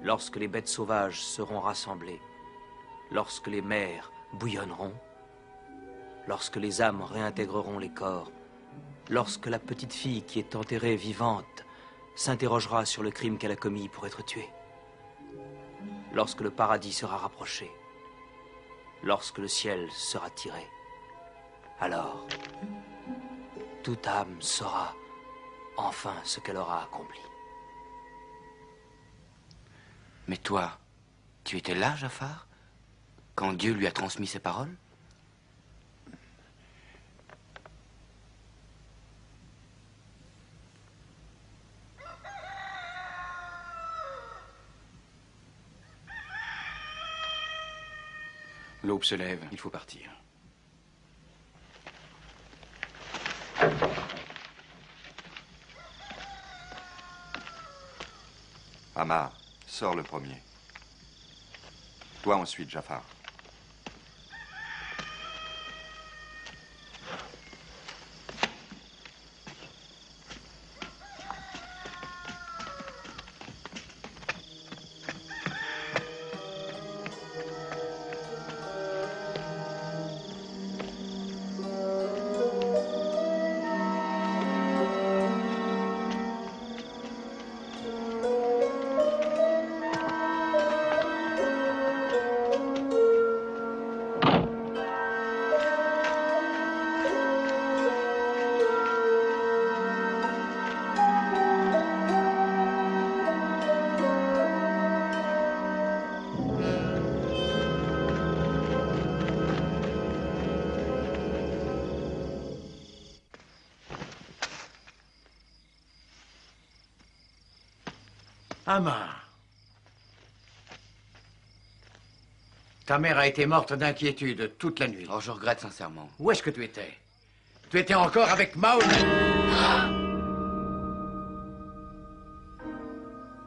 lorsque les bêtes sauvages seront rassemblées, lorsque les mers bouillonneront, lorsque les âmes réintégreront les corps, lorsque la petite fille qui est enterrée vivante s'interrogera sur le crime qu'elle a commis pour être tuée, lorsque le paradis sera rapproché, lorsque le ciel sera tiré, alors toute âme saura enfin ce qu'elle aura accompli. Mais toi, tu étais là, Jafar, quand Dieu lui a transmis ses paroles? L'aube se lève, il faut partir. Ammar, sors le premier. Toi ensuite, Jafar. Ammar. Ta mère a été morte d'inquiétude toute la nuit. Oh, je regrette sincèrement. Où est-ce que tu étais? Tu étais encore avec Mahomet.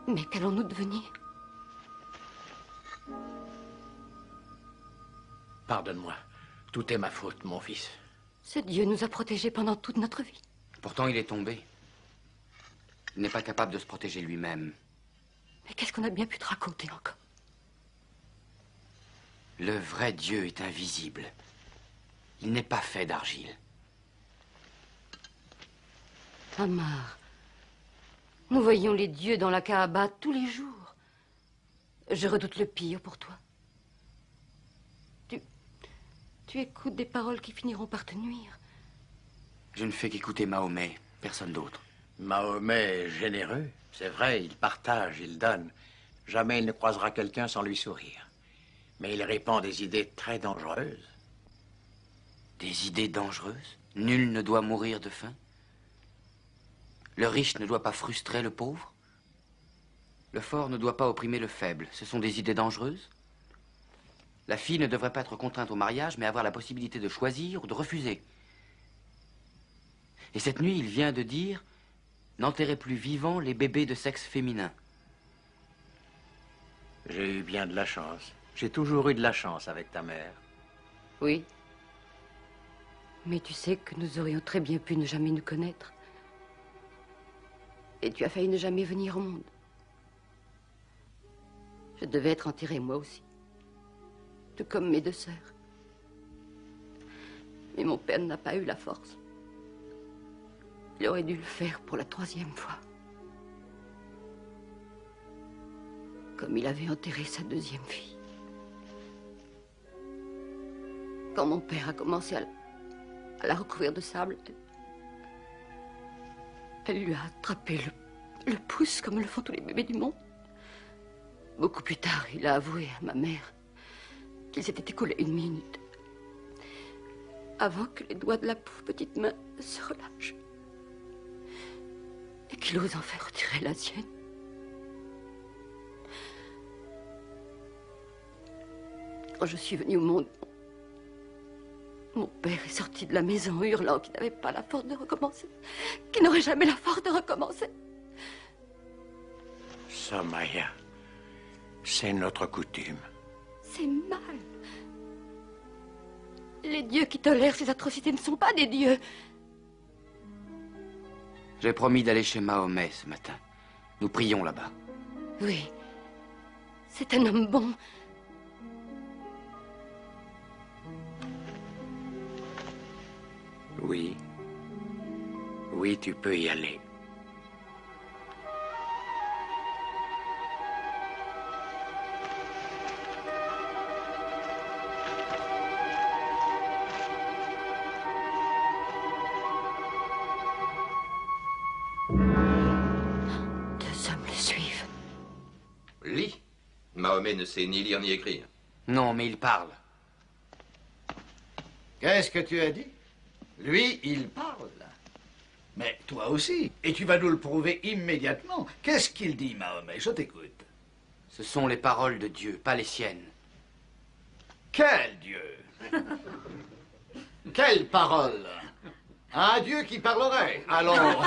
Mais qu'allons-nous devenir? Pardonne-moi. Tout est ma faute, mon fils. Ce Dieu nous a protégés pendant toute notre vie. Pourtant, il est tombé. Il n'est pas capable de se protéger lui-même. Mais qu'est-ce qu'on a bien pu te raconter encore? Le vrai Dieu est invisible. Il n'est pas fait d'argile. Ammar, nous voyons les dieux dans la Kaaba tous les jours. Je redoute le pire pour toi. Tu écoutes des paroles qui finiront par te nuire. Je ne fais qu'écouter Mahomet, personne d'autre. Mahomet est généreux. C'est vrai, il partage, il donne. Jamais il ne croisera quelqu'un sans lui sourire. Mais il répand des idées très dangereuses. Des idées dangereuses? Nul ne doit mourir de faim? Le riche ne doit pas frustrer le pauvre? Le fort ne doit pas opprimer le faible. Ce sont des idées dangereuses? La fille ne devrait pas être contrainte au mariage, mais avoir la possibilité de choisir ou de refuser. Et cette nuit, il vient de dire: n'enterrez plus vivants les bébés de sexe féminin. J'ai eu bien de la chance. J'ai toujours eu de la chance avec ta mère. Oui. Mais tu sais que nous aurions très bien pu ne jamais nous connaître. Et tu as failli ne jamais venir au monde. Je devais être enterrée, moi aussi. Tout comme mes deux sœurs. Mais mon père n'a pas eu la force. Il aurait dû le faire pour la 3e fois. Comme il avait enterré sa 2e fille. Quand mon père a commencé à la recouvrir de sable, elle lui a attrapé le pouce comme le font tous les bébés du monde. Beaucoup plus tard, il a avoué à ma mère qu'il s'était écoulé 1 minute avant que les doigts de la pauvre petite main se relâchent et qu'il ose enfin retirer la sienne. Quand je suis venue au monde, mon père est sorti de la maison hurlant qu'il n'avait pas la force de recommencer, qu'il n'aurait jamais la force de recommencer. Somaya, c'est notre coutume. C'est mal. Les dieux qui tolèrent ces atrocités ne sont pas des dieux. J'ai promis d'aller chez Mahomet ce matin. Nous prions là-bas. Oui. C'est un homme bon. Oui. Oui, tu peux y aller. Deux hommes le suivent. Lis. Mahomet ne sait ni lire ni écrire. Non, mais il parle. Qu'est-ce que tu as dit? Lui, il parle. Mais toi aussi. Et tu vas nous le prouver immédiatement. Qu'est-ce qu'il dit, Mahomet? Je t'écoute. Ce sont les paroles de Dieu, pas les siennes. Quel Dieu? Quelle parole? Un Dieu qui parlerait. Alors.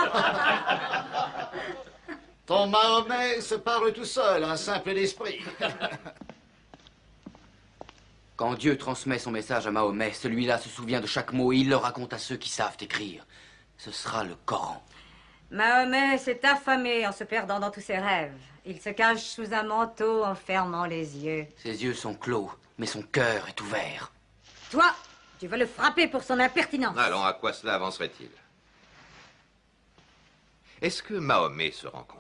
Ton Mahomet se parle tout seul, un simple d'esprit. Quand Dieu transmet son message à Mahomet, celui-là se souvient de chaque mot et il le raconte à ceux qui savent écrire. Ce sera le Coran. Mahomet s'est affamé en se perdant dans tous ses rêves. Il se cache sous un manteau en fermant les yeux. Ses yeux sont clos, mais son cœur est ouvert. Toi, tu vas le frapper pour son impertinence. Allons, à quoi cela avancerait-il? Est-ce que Mahomet se rend compte?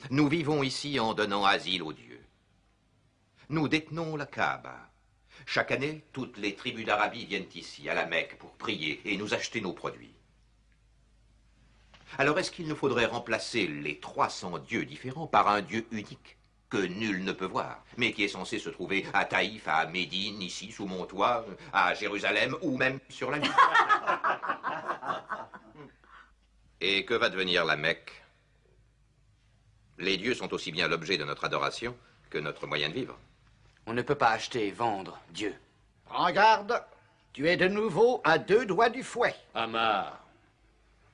Nous vivons ici en donnant asile aux dieux. Nous détenons la Kaaba. Chaque année, toutes les tribus d'Arabie viennent ici, à la Mecque, pour prier et nous acheter nos produits. Alors est-ce qu'il nous faudrait remplacer les 300 dieux différents par un dieu unique que nul ne peut voir, mais qui est censé se trouver à Taïf, à Médine, ici, sous mon toit, à Jérusalem ou même sur la Lune? Et que va devenir la Mecque? Les dieux sont aussi bien l'objet de notre adoration que notre moyen de vivre. On ne peut pas acheter et vendre Dieu. Prends garde, tu es de nouveau à 2 doigts du fouet. Amar,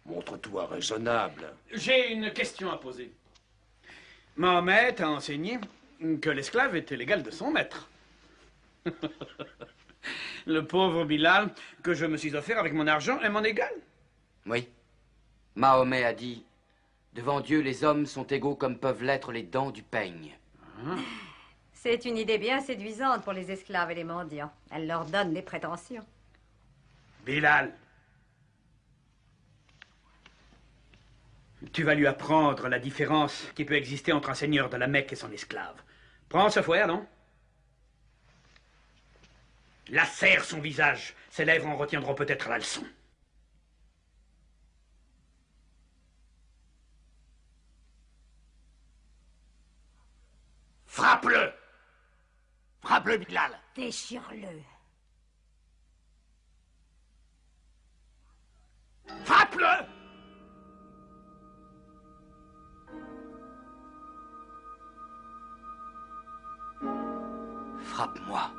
montre-toi raisonnable. J'ai une question à poser. Mahomet a enseigné que l'esclave était l'égal de son maître. Le pauvre Bilal, que je me suis offert avec mon argent, est mon égal. Oui. Mahomet a dit, devant Dieu, les hommes sont égaux comme peuvent l'être les dents du peigne. C'est une idée bien séduisante pour les esclaves et les mendiants. Elle leur donne des prétentions. Bilal, tu vas lui apprendre la différence qui peut exister entre un seigneur de la Mecque et son esclave. Prends ce fouet, allons. Lacère son visage. Ses lèvres en retiendront peut-être la leçon. Frappe-le! Frappe-le, Bilal! Déchire-le. Frappe-le! Frappe-moi.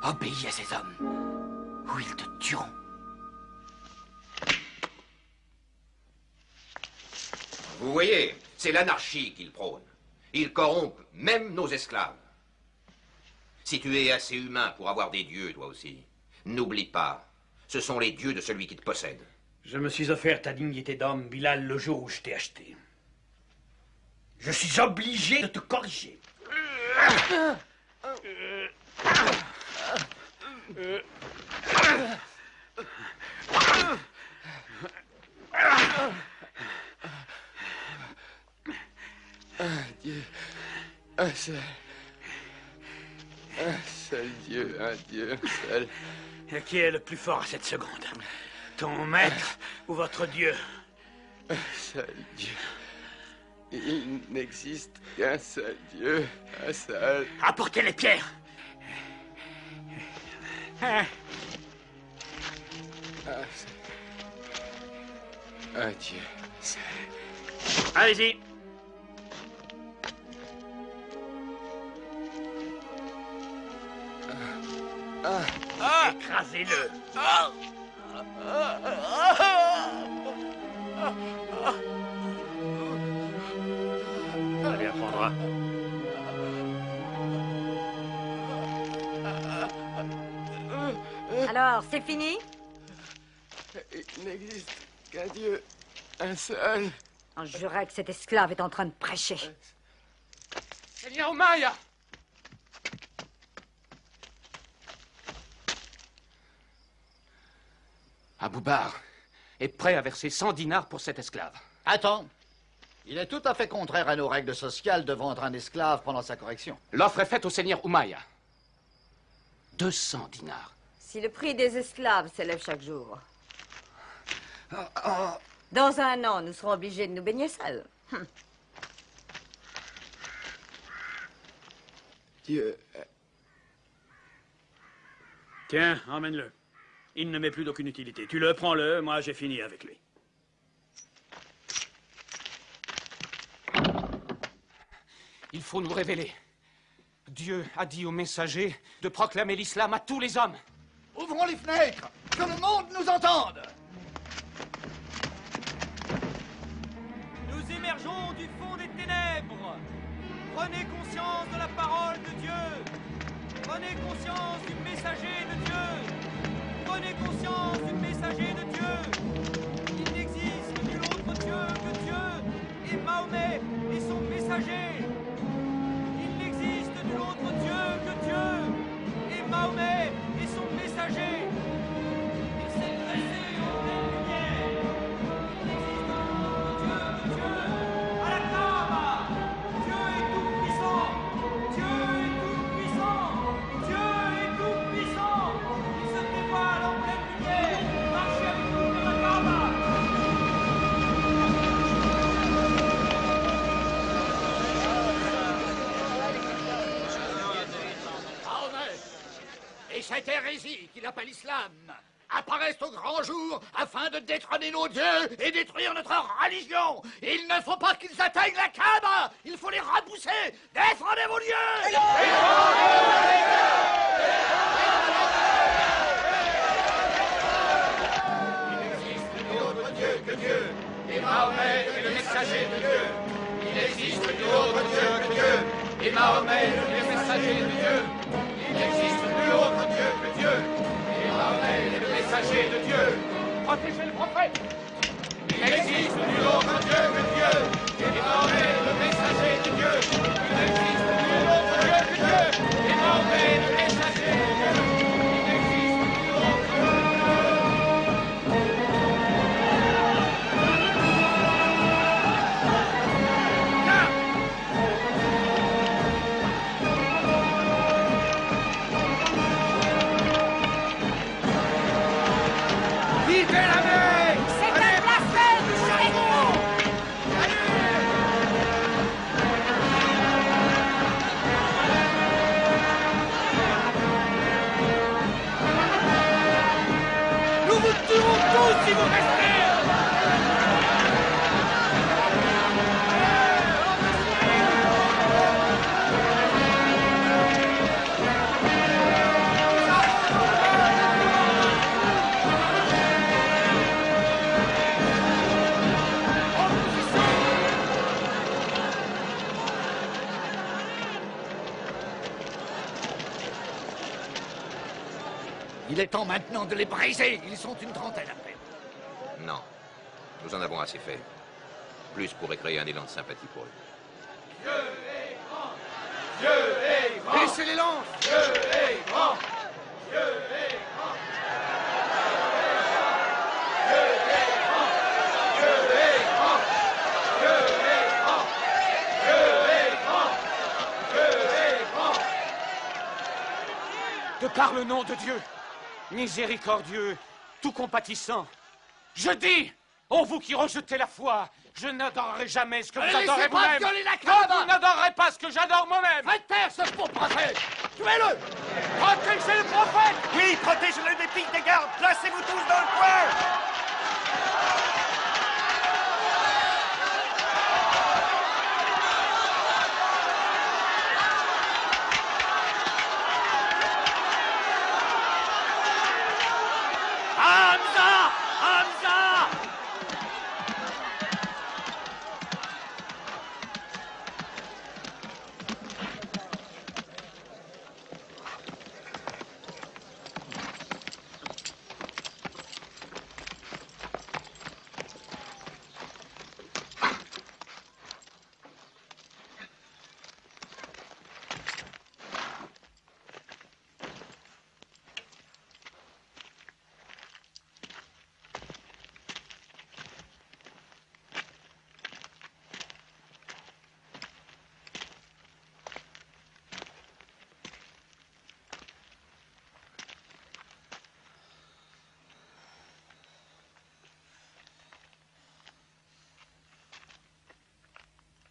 Obéis à ces hommes, ou ils te tueront. Vous voyez, c'est l'anarchie qu'il prône. Il corrompt même nos esclaves. Si tu es assez humain pour avoir des dieux, toi aussi, n'oublie pas, ce sont les dieux de celui qui te possède. Je me suis offert ta dignité d'homme, Bilal, le jour où je t'ai acheté. Je suis obligé de te corriger. Un Dieu, un seul. Un seul Dieu, un Dieu, un seul. Et qui est le plus fort à cette seconde? Ton maître ou votre Dieu? Un seul Dieu. Il n'existe qu'un seul Dieu, un seul. Apportez les pierres! Un Dieu seul. Allez-y! Écrasez-le! Allez, apprendra. Alors, c'est fini? Il n'existe qu'un Dieu, un seul. On jurait que cet esclave est en train de prêcher. Seigneur Oumaya! Aboubar est prêt à verser 100 dinars pour cet esclave. Attends. Il est tout à fait contraire à nos règles sociales de vendre un esclave pendant sa correction. L'offre est faite au seigneur Oumaya. 200 dinars. Si le prix des esclaves s'élève chaque jour. Dans un an, nous serons obligés de nous baigner seuls. Dieu. Tiens, emmène-le. Il ne m'est plus d'aucune utilité. Tu le prends-le, moi j'ai fini avec lui. Il faut nous révéler. Dieu a dit aux messagers de proclamer l'islam à tous les hommes. Ouvrons les fenêtres, que le monde nous entende. Nous émergeons du fond des ténèbres. Prenez conscience de la parole de Dieu. Prenez conscience du messager de Dieu. Prenez conscience du messager de Dieu. Il n'existe nul autre Dieu que Dieu et Mahomet et son messager. Il n'existe nul autre Dieu que Dieu et Mahomet et son messager. Il s'est dressé en pleine lumière. Il n'existe nul autre Dieu que Dieu. À la Kaaba, Dieu est tout-puissant. Dieu est tout-puissant. Dieu est tout-puissant. Il se dévoile en pleine lumière. Marchez avec nous vers la Kaaba. Et cette hérésie qu'il appelle islam apparaissent au grand jour afin de détrôner nos dieux et détruire notre religion. Il ne faut pas qu'ils atteignent la Kaaba. Il faut les repousser. Défendez vos dieux. Il n'existe nul autre Dieu que Dieu, et Mahomet est le messager de Dieu. Il n'existe nul autre Dieu que Dieu, et Mahomet est le messager de Dieu. Il n'existe nul autre Dieu que Dieu, et Mahomet est le messager de Dieu. Protégez le prophète! Il n'existe nul autre Dieu que Dieu, et Mahomet est le messager de Dieu. Il n'existe nul autre Dieu que Dieu, et Mahomet est le messager de Dieu. Il n'existe nul autre Dieu que Vivez la mer! C'est un blasphème! Jurez-vous! Nous vous tuerons tous si vous restez! Il est temps maintenant de les briser. Ils sont une trentaine à peine. Non. Nous en avons assez fait. Plus pourrait créer un élan de sympathie pour eux. Dieu est grand! Dieu est grand! Baissez les lances! Dieu est grand! Dieu est grand! Dieu est grand! Dieu est grand! Dieu est grand! Dieu est grand! Dieu est grand! De par le nom de Dieu, miséricordieux, tout compatissant, je dis, ô vous qui rejetez la foi, je n'adorerai jamais ce que vous adorez laissez pas vous-même. violer la Que Kaaba. vous n'adorerez pas ce que j'adore moi-même. Faites taire ce faux prophète. Tuez-le. Protégez le prophète. Oui, protégez-le des piques des gardes! Placez-vous tous dans le coin! Hamza! Hamza!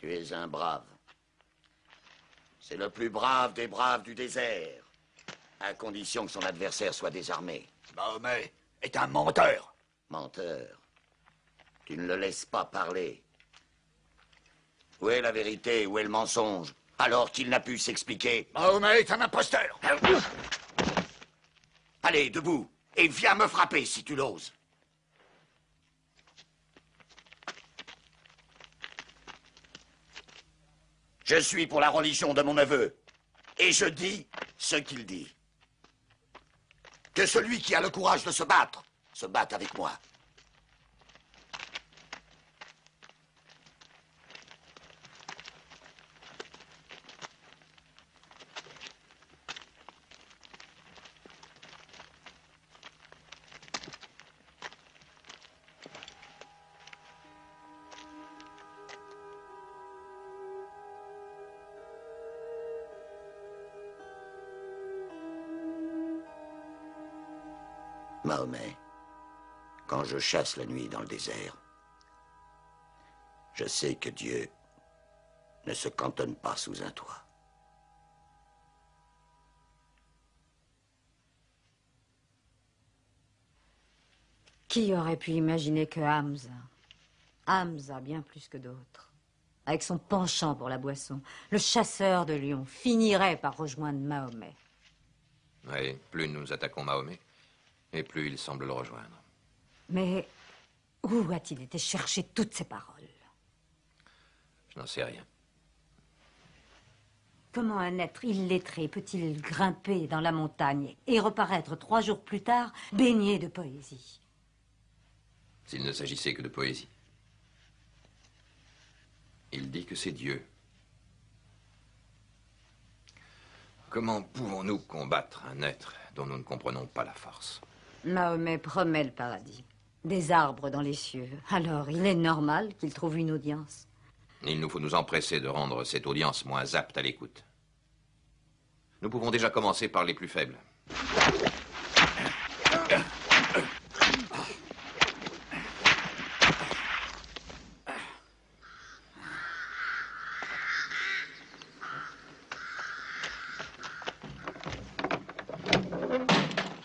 Tu es un brave. C'est le plus brave des braves du désert, à condition que son adversaire soit désarmé. Mahomet est un menteur. Menteur. Tu ne le laisses pas parler. Où est la vérité? Où est le mensonge? Alors qu'il n'a pu s'expliquer. Mahomet est un imposteur. Allez, debout, et viens me frapper si tu l'oses. Je suis pour la religion de mon neveu, et je dis ce qu'il dit. Que celui qui a le courage de se batte avec moi. Mahomet, quand je chasse la nuit dans le désert, je sais que Dieu ne se cantonne pas sous un toit. Qui aurait pu imaginer que Hamza, bien plus que d'autres, avec son penchant pour la boisson, le chasseur de lions, finirait par rejoindre Mahomet? Oui, plus nous attaquons Mahomet, et plus il semble le rejoindre. Mais où a-t-il été chercher toutes ces paroles? Je n'en sais rien. Comment un être illettré peut-il grimper dans la montagne et reparaître 3 jours plus tard baigné de poésie? S'il ne s'agissait que de poésie. Il dit que c'est Dieu. Comment pouvons-nous combattre un être dont nous ne comprenons pas la force? Mahomet promet le paradis, des arbres dans les cieux. Alors, il est normal qu'il trouve une audience. Il nous faut nous empresser de rendre cette audience moins apte à l'écoute. Nous pouvons déjà commencer par les plus faibles.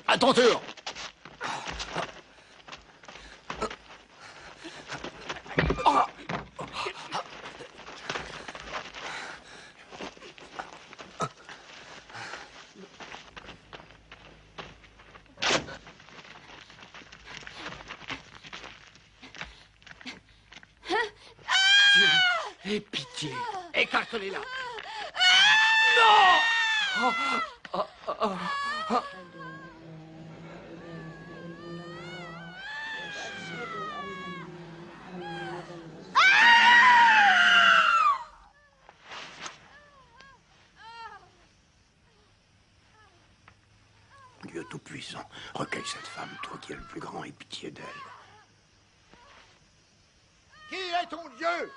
À ton tour. Aie pitié. Écarte-les là. Dieu Tout-Puissant, recueille cette femme, toi qui es le plus grand, aie pitié d'elle. Qui est ton Dieu?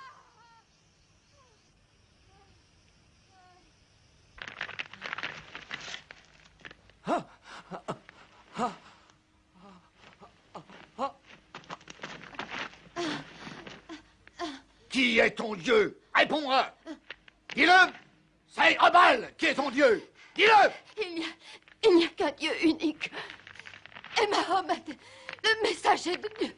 Qui est ton Dieu? Réponds-moi. Dis-le. C'est Abal qui est ton Dieu. Dis-le. Il n'y a qu'un Dieu unique. Et Mahomet, le messager de Dieu.